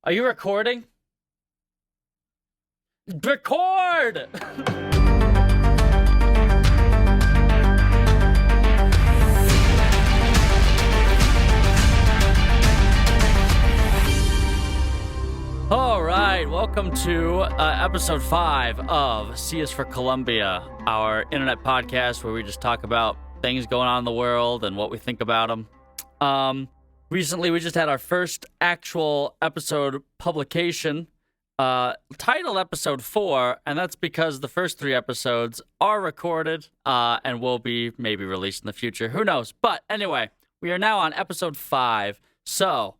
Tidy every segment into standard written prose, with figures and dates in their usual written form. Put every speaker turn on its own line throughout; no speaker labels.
Are you recording? Record! All right, welcome to episode 5 of C is for Columbia, our internet podcast where we just talk about things going on in the world and what we think about them. Recently, we just had our first actual episode publication, titled episode 4, and that's because the first 3 episodes are recorded and will be maybe released in the future. Who knows? But anyway, we are now on episode 5. So,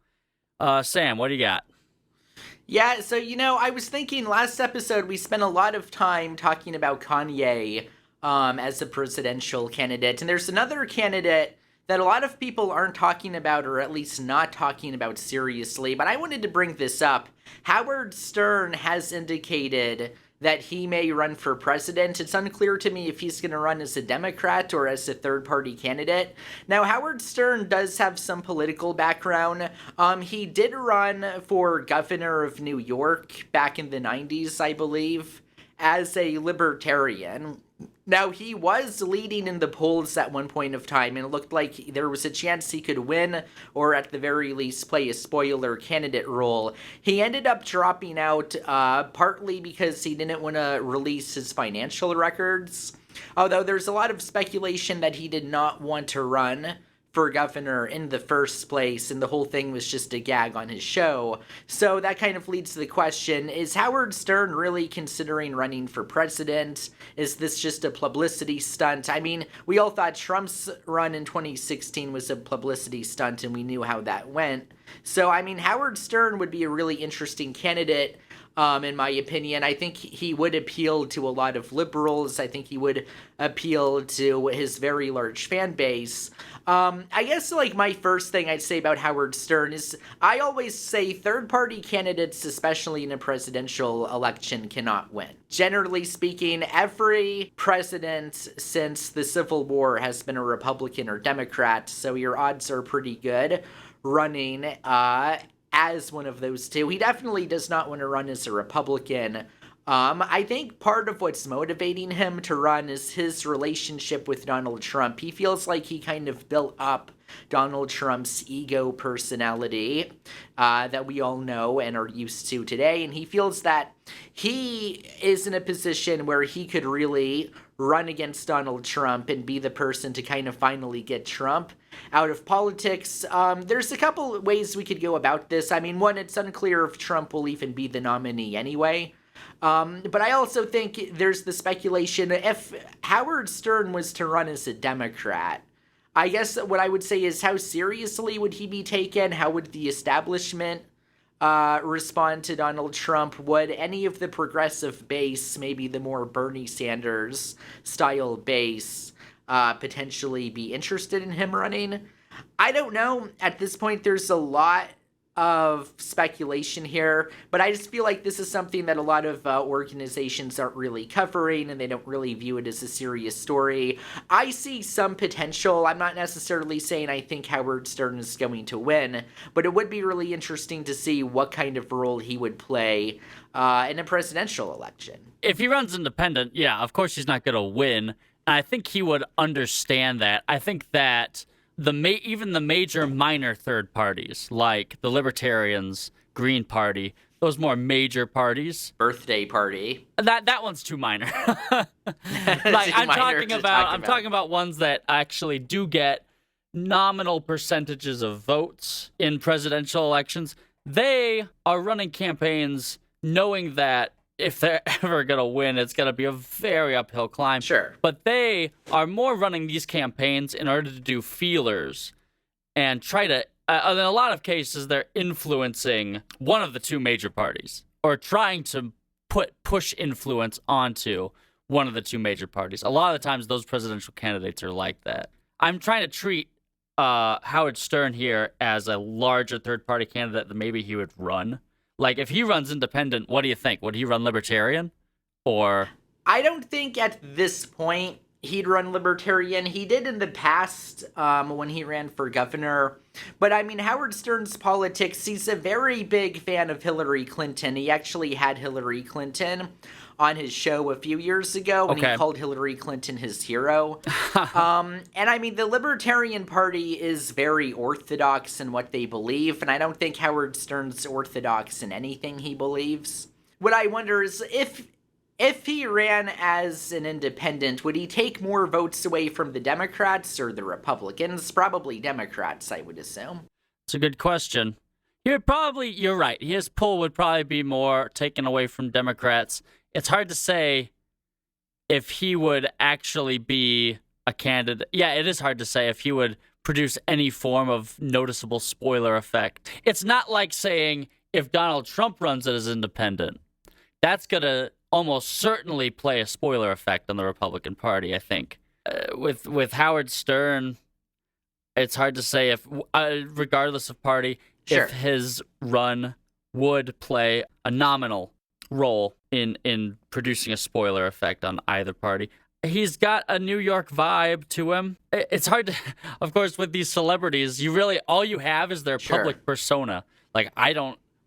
Sam, what do you got?
Yeah, so, I was thinking last episode we spent a lot of time talking about Kanye as a presidential candidate, and there's another candidate that a lot of people aren't talking about, or at least not talking about seriously, but I wanted to bring this up. Howard Stern has indicated that he may run for president. It's unclear to me if he's going to run as a Democrat or as a third-party candidate. Now, Howard Stern does have some political background. He did run for governor of New York back in the 90s, I believe, as a libertarian. Now, he was leading in the polls at one point of time, and it looked like there was a chance he could win, or at the very least play a spoiler candidate role. He ended up dropping out, partly because he didn't want to release his financial records, although there's a lot of speculation that he did not want to run for governor in the first place, and the whole thing was just a gag on his show. So that kind of leads to the question, is Howard Stern really considering running for president? Is this just a publicity stunt? I mean, we all thought Trump's run in 2016 was a publicity stunt, and we knew how that went. So, I mean, Howard Stern would be a really interesting candidate, in my opinion. I think he would appeal to a lot of liberals. I think he would appeal to his very large fan base. I guess, my first thing I'd say about Howard Stern is I always say third-party candidates, especially in a presidential election, cannot win. Generally speaking, every president since the Civil War has been a Republican or Democrat, so your odds are pretty good running as one of those two. He definitely does not want to run as a Republican. I think part of what's motivating him to run is his relationship with Donald Trump. He feels like he kind of built up Donald Trump's ego personality that we all know and are used to today, and he feels that he is in a position where he could really run against Donald Trump and be the person to kind of finally get Trump out of politics. There's a couple ways we could go about this. I mean, one, it's unclear if Trump will even be the nominee anyway. But I also think there's the speculation, if Howard Stern was to run as a Democrat, I guess what I would say is, how seriously would he be taken? How would the establishment respond to Donald Trump? Would any of the progressive base, maybe the more Bernie Sanders style base, potentially be interested in him running? I don't know. At this point, there's a lot of speculation here, but I just feel like this is something that a lot of organizations aren't really covering, and they don't really view it as a serious story. I see some potential. I'm not necessarily saying I think Howard Stern is going to win, but it would be really interesting to see what kind of role he would play in a presidential election.
If he runs independent, yeah, of course he's not going to win, and I think he would understand that. I think that even the major minor third parties, like the Libertarians, Green Party, those more major parties.
Birthday party.
That one's too minor. I'm talking about ones that actually do get nominal percentages of votes in presidential elections. They are running campaigns knowing that if they're ever going to win, it's going to be a very uphill climb.
Sure.
But they are more running these campaigns in order to do feelers and try to, in a lot of cases, they're influencing one of the two major parties or trying to push influence onto one of the two major parties. A lot of the times, those presidential candidates are like that. I'm trying to treat Howard Stern here as a larger third-party candidate that maybe he would run. Like, if he runs independent, what do you think? Would he run libertarian? Or
I don't think at this point he'd run Libertarian. He did in the past when he ran for governor. But I mean, Howard Stern's politics, he's a very big fan of Hillary Clinton. He actually had Hillary Clinton on his show a few years ago when he called Hillary Clinton his hero. And I mean, the Libertarian Party is very orthodox in what they believe, and I don't think Howard Stern's orthodox in anything he believes. What I wonder is if he ran as an independent, would he take more votes away from the Democrats or the Republicans? Probably Democrats, I would assume.
It's a good question. You're right. His pull would probably be more taken away from Democrats. It's hard to say if he would actually be a candidate. Yeah, it is hard to say if he would produce any form of noticeable spoiler effect. It's not like saying if Donald Trump runs it as independent. That's going to almost certainly play a spoiler effect on the Republican Party, I think. With Howard Stern, it's hard to say if, regardless of party, if his run would play a nominal role in producing a spoiler effect on either party. He's got a New York vibe to him. It's hard to, of course, with these celebrities, all you have is their public persona. Like,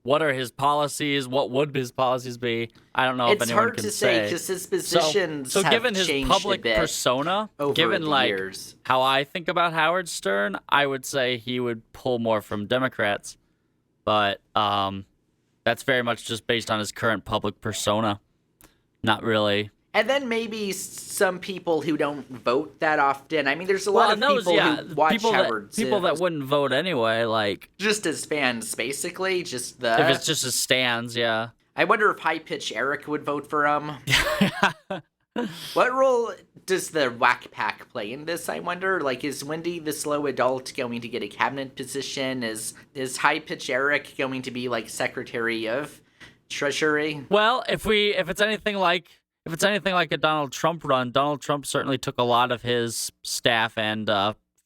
what are his policies? What would his policies be? I don't know if anyone can say.
It's hard to say because his positions have
given his
changed
public
a bit
persona, given
the
like
years.
How I think about Howard Stern, I would say he would pull more from Democrats. But that's very much just based on his current public persona. Not really.
And then maybe some people who don't vote that often. I mean, there's a lot of people who watch Howard.
People that wouldn't vote anyway, like
just as fans, basically. If
it's just as stands, yeah.
I wonder if High Pitch Eric would vote for him. What role does the Whack Pack play in this, I wonder? Like, is Wendy the slow adult going to get a cabinet position? Is High Pitch Eric going to be, like, Secretary of Treasury?
Well, if it's anything like a Donald Trump run, Donald Trump certainly took a lot of his staff and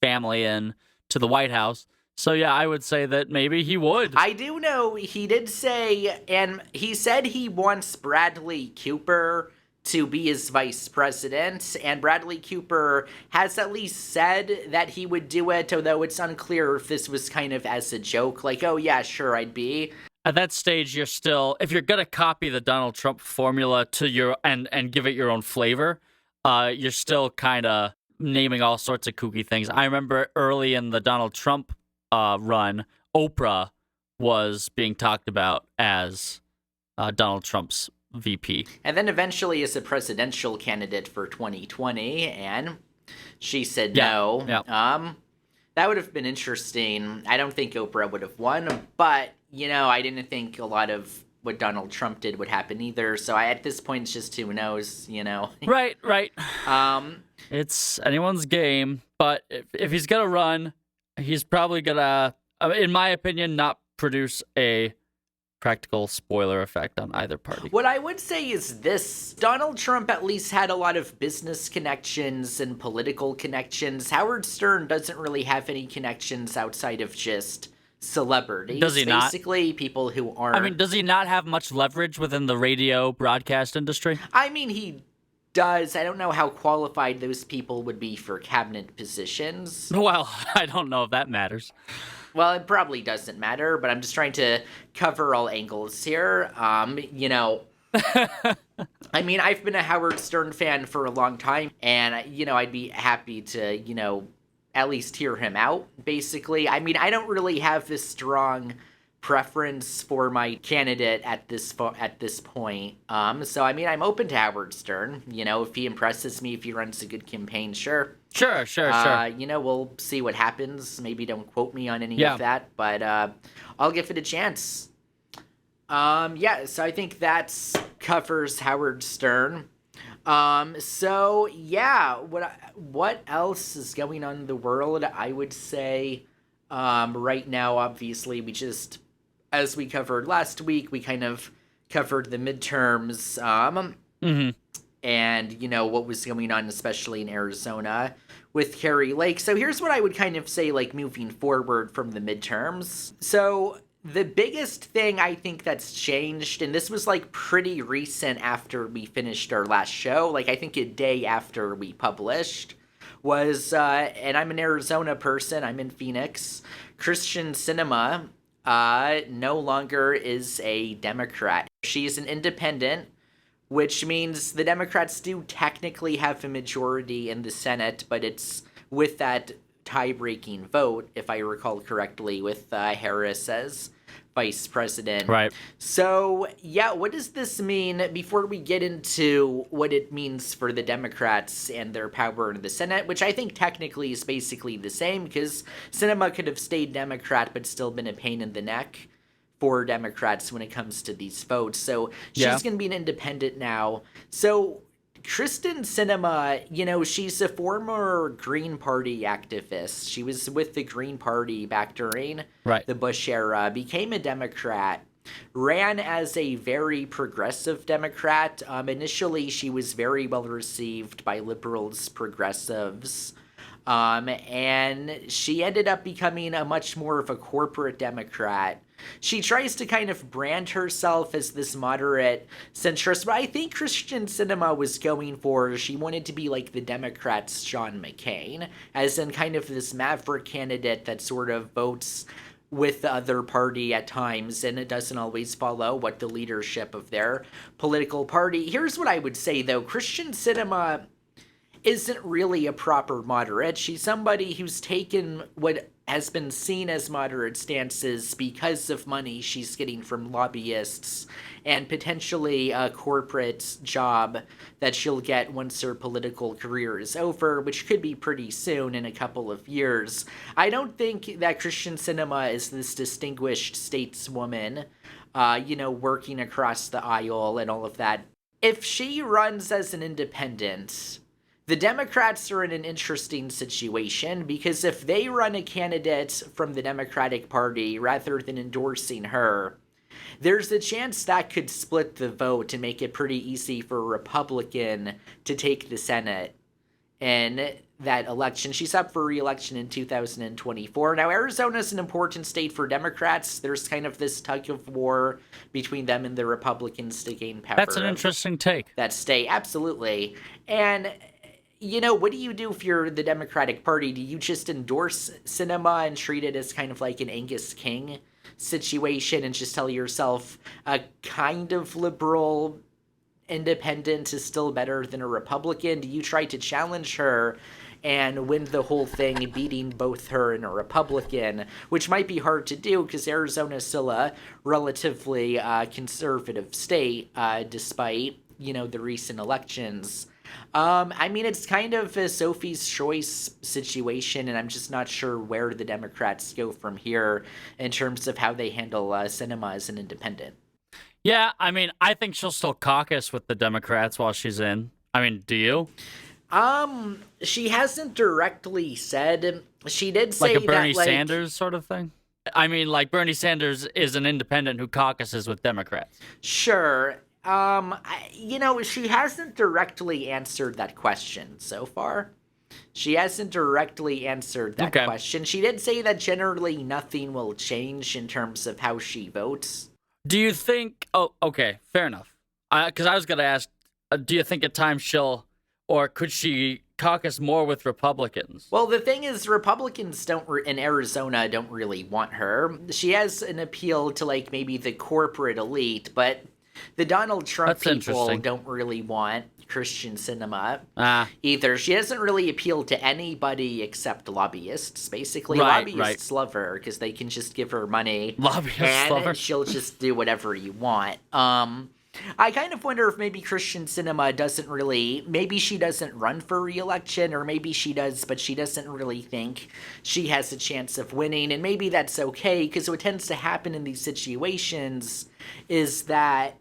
family in to the White House. So, yeah, I would say that maybe he would.
I do know he did say, and he said he wants Bradley Cooper to be his vice president, and Bradley Cooper has at least said that he would do it, although it's unclear if this was kind of as a joke, like, oh yeah, sure, I'd be.
At that stage, you're still, if you're gonna copy the Donald Trump formula to your and give it your own flavor, you're still kind of naming all sorts of kooky things. I remember early in the Donald Trump run, Oprah was being talked about as Donald Trump's VP.
And then eventually as a presidential candidate for 2020, and she said no.
Yeah.
That would have been interesting. I don't think Oprah would have won, but, I didn't think a lot of what Donald Trump did would happen either. So at this point, it's just who knows,
Right. It's anyone's game, but if he's going to run, he's probably going to, in my opinion, not produce a practical spoiler effect on either party.
What I would say is this. Donald Trump at least had a lot of business connections and political connections. Howard Stern doesn't really have any connections outside of just celebrities.
Does he not?
Basically, people who aren't...
I mean, does he not have much leverage within the radio broadcast industry?
I mean, he does. I don't know how qualified those people would be for cabinet positions.
Well, I don't know if that matters.
Well, it probably doesn't matter, but I'm just trying to cover all angles here. I mean, I've been a Howard Stern fan for a long time, and, I'd be happy to, at least hear him out, basically. I mean, I don't really have this strong preference for my candidate at this point. So, I mean, I'm open to Howard Stern. If he impresses me, if he runs a good campaign, sure.
Sure.
We'll see what happens. Maybe don't quote me on any of that, but I'll give it a chance. So I think that covers Howard Stern. So yeah, what else is going on in the world? I would say right now, obviously, as we covered last week, we kind of covered the midterms. And, what was going on, especially in Arizona with Carrie Lake. So here's what I would kind of say, like, moving forward from the midterms. So The biggest thing I think that's changed, and this was like pretty recent after we finished our last show, like I think a day after we published, was, and I'm an Arizona person, I'm in Phoenix, Christian Sinema no longer is a Democrat. She's an independent, which means the Democrats do technically have a majority in the Senate, but it's with that tie-breaking vote, if I recall correctly, with Harris as vice president.
Right.
So, yeah, what does this mean before we get into what it means for the Democrats and their power in the Senate, which I think technically is basically the same because Sinema could have stayed Democrat but still been a pain in the neck for Democrats when it comes to these votes. So she's going to be an independent now. So Kristen Sinema, she's a former Green Party activist. She was with the Green Party back during the Bush era, became a Democrat, ran as a very progressive Democrat. Initially, she was very well received by liberals, progressives, and she ended up becoming a much more of a corporate Democrat. She tries to kind of brand herself as this moderate centrist, but I think Christian Sinema was going for, she wanted to be like the Democrats' John McCain, as in kind of this maverick candidate that sort of votes with the other party at times, and it doesn't always follow what the leadership of their political party. Here's what I would say, though. Christian Sinema isn't really a proper moderate. She's somebody who's taken what has been seen as moderate stances because of money she's getting from lobbyists and potentially a corporate job that she'll get once her political career is over, which could be pretty soon in a couple of years. I don't think that Christian Sinema is this distinguished stateswoman, working across the aisle and all of that. If she runs as an independent, the Democrats are in an interesting situation because if they run a candidate from the Democratic Party rather than endorsing her, there's a chance that could split the vote and make it pretty easy for a Republican to take the Senate in that election. She's up for re-election in 2024. Now, Arizona's an important state for Democrats. There's kind of this tug of war between them and the Republicans to gain power.
That's an interesting take.
That state, absolutely. And what do you do if you're the Democratic Party? Do you just endorse Sinema and treat it as kind of like an Angus King situation and just tell yourself a kind of liberal independent is still better than a Republican? Do you try to challenge her and win the whole thing, beating both her and a Republican, which might be hard to do because Arizona is still a relatively conservative state, despite, the recent elections. It's kind of a Sophie's Choice situation, and I'm just not sure where the Democrats go from here in terms of how they handle Sinema as an independent.
Yeah, I think she'll still caucus with the Democrats while she's in. Do you?
She hasn't directly said. She did say
like a Bernie
that,
Sanders sort of thing? Like Bernie Sanders is an independent who caucuses with Democrats.
Sure. She hasn't directly answered that question so far. She hasn't directly answered that question. She did say that generally nothing will change in terms of how she votes.
Do you think... Oh, okay, fair enough. Because I was going to ask, do you think at times or could she caucus more with Republicans?
Well, the thing is, Republicans in Arizona don't really want her. She has an appeal to, maybe the corporate elite, but the Donald Trump people don't really want Christian Sinema either. She doesn't really appeal to anybody except lobbyists, basically. Lobbyists love her because they can just give her money.
Lobbyists love her.
She'll just do whatever you want. I kind of wonder if maybe Christian Sinema maybe she doesn't run for re-election, or maybe she does, but she doesn't really think she has a chance of winning, and maybe that's okay, because what tends to happen in these situations is that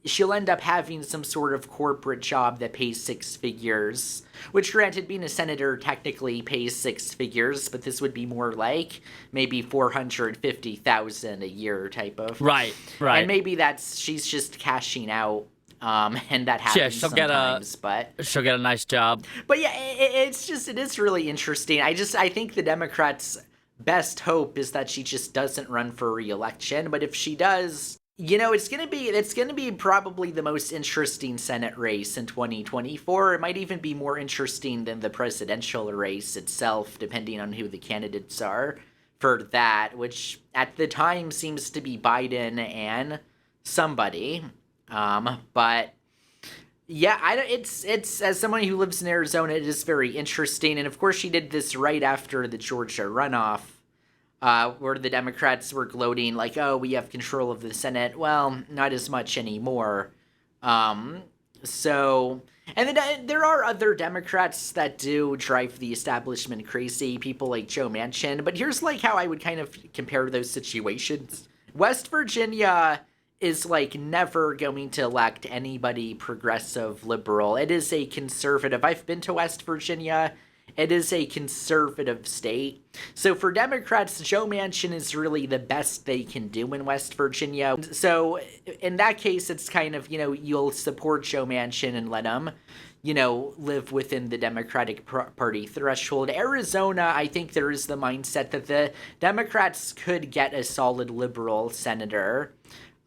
she'll end up having some sort of corporate job that pays six figures, which granted being a senator technically pays six figures, but this would be more like maybe $450,000 a year type of.
Right.
And maybe she's just cashing out. And that happens sometimes, but
she'll get a nice job.
But yeah, it is really interesting. I think the Democrats best hope is that she just doesn't run for re-election. But if she does, it's gonna be probably the most interesting Senate race in 2024. It might even be more interesting than the presidential race itself, depending on who the candidates are for that, which at the time seems to be Biden and somebody. But yeah, it's as someone who lives in Arizona, it is very interesting. And of course, she did this right after the Georgia runoff, where the Democrats were gloating like, "Oh, we have control of the Senate." Well, not as much anymore. So, and then there are other Democrats that do drive the establishment crazy, people like Joe Manchin. But here's like how I would kind of compare those situations. West Virginia is like never going to elect anybody progressive liberal. It is a conservative. I've been to West Virginia. It is a conservative state. So for Democrats, Joe Manchin is really the best they can do in West Virginia. So in that case, it's kind of, you'll support Joe Manchin and let him, live within the Democratic Party threshold. Arizona, I think there is the mindset that the Democrats could get a solid liberal senator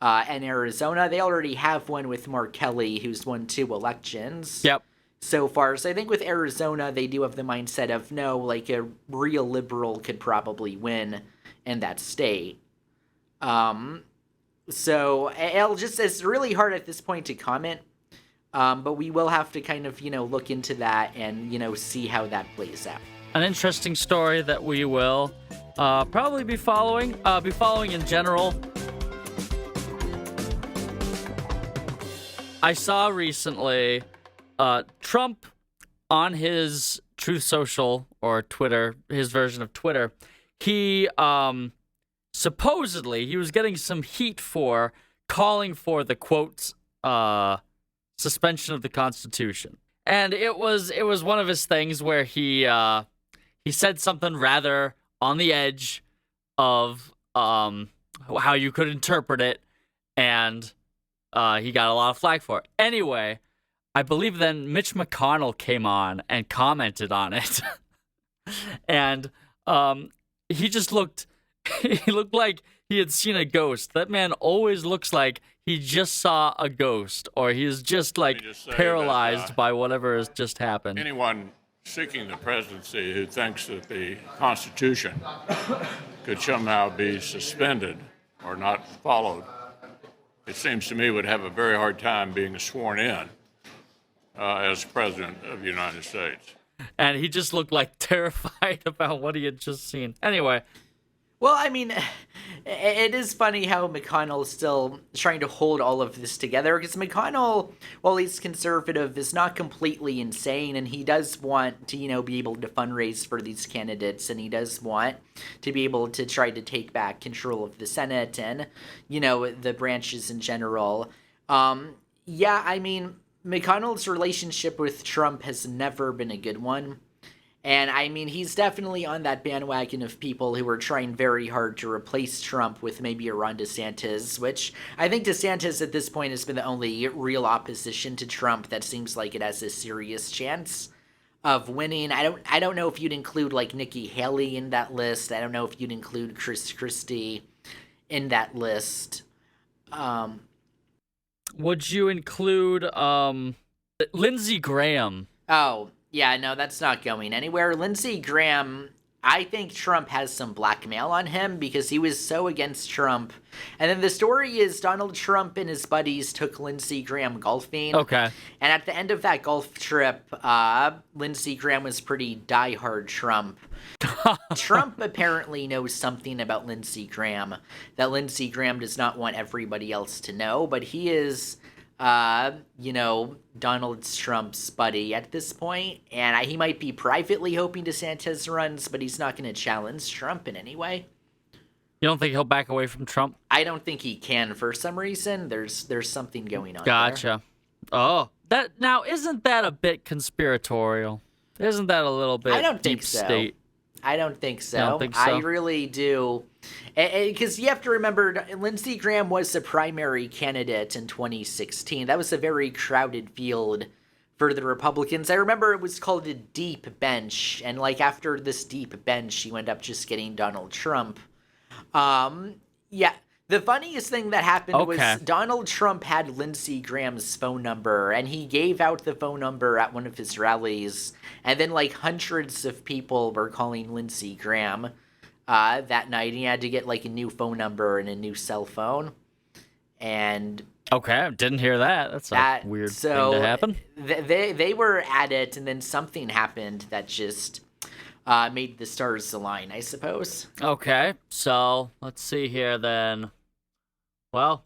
in Arizona. They already have one with Mark Kelly, who's won 2 elections.
Yep.
So far. So I think with Arizona, they do have the mindset of, no, like a real liberal could probably win in that state. So it's really hard at this point to comment. But we will have to kind of, look into that and, see how that plays out.
An interesting story that we will probably be following in general. I saw recently Trump on his Truth Social or Twitter, his version of Twitter, he supposedly he was getting some heat for calling for the quote suspension of the Constitution, and it was one of his things where he said something rather on the edge of how you could interpret it, and he got a lot of flack for it. Anyway, I believe then Mitch McConnell came on and commented on it. And he just looked like he had seen a ghost. That man always looks like he just saw a ghost, or he is just like paralyzed by whatever has just happened.
Anyone seeking the presidency who thinks that the Constitution could somehow be suspended or not followed, it seems to me would have a very hard time being sworn in as President of the United States.
And he just looked like terrified about what he had just seen. Anyway.
Well, I mean, it is funny how McConnell is still trying to hold all of this together, because McConnell, while he's conservative, is not completely insane, and he does want to, be able to fundraise for these candidates, and he does want to be able to try to take back control of the Senate and, the branches in general. Yeah, I mean, McConnell's relationship with Trump has never been a good one. And I mean, he's definitely on that bandwagon of people who are trying very hard to replace Trump with maybe a Ron DeSantis, which I think DeSantis at this point has been the only real opposition to Trump that seems like it has a serious chance of winning. I don't know if you'd include like Nikki Haley in that list. I don't know if you'd include Chris Christie in that list.
Would you include Lindsey Graham?
Oh, yeah, no, that's not going anywhere. Lindsey Graham, I think Trump has some blackmail on him because he was so against Trump. And then the story is Donald Trump and his buddies took Lindsey Graham golfing.
Okay.
And at the end of that golf trip, Lindsey Graham was pretty diehard Trump. Trump apparently knows something about Lindsey Graham that Lindsey Graham does not want everybody else to know, but he is, Donald Trump's buddy at this point, and he might be privately hoping DeSantis runs, but he's not going to challenge Trump in any way.
You don't think he'll back away from Trump?
I don't think he can for some reason. There's something going on.
Gotcha.
There.
Oh, isn't that a bit conspiratorial? Isn't that a little bit
I don't
deep
think so.
state?
I don't think so.
You don't think so?
I really do. Because you have to remember, Lindsey Graham was the primary candidate in 2016. That was a very crowded field for the Republicans. I remember it was called a deep bench, and like after this deep bench, you end up just getting Donald Trump. Yeah. The funniest thing that happened was Donald Trump had Lindsey Graham's phone number, and he gave out the phone number at one of his rallies, and then like hundreds of people were calling Lindsey Graham that night, and he had to get like a new phone number and a new cell phone. And
okay, didn't hear that. That's a weird thing to happen.
They were at it, and then something happened that just made the stars align, I suppose.
Okay, so let's see here then. Well,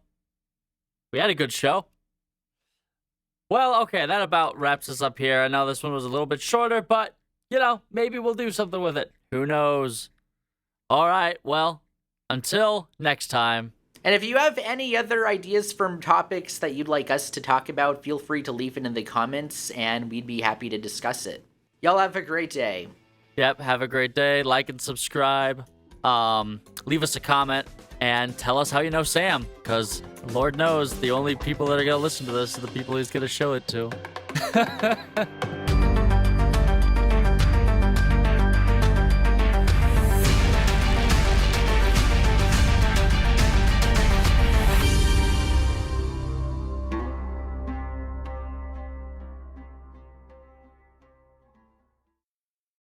we had a good show. Well, okay, that about wraps us up here. I know this one was a little bit shorter, but, you know, maybe we'll do something with it. Who knows? All right, well, until next time.
And if you have any other ideas from topics that you'd like us to talk about, feel free to leave it in the comments, and we'd be happy to discuss it. Y'all have a great day.
Yep, have a great day. Like and subscribe. Leave us a comment and tell us how you know Sam, because Lord knows the only people that are going to listen to this are the people he's going to show it to.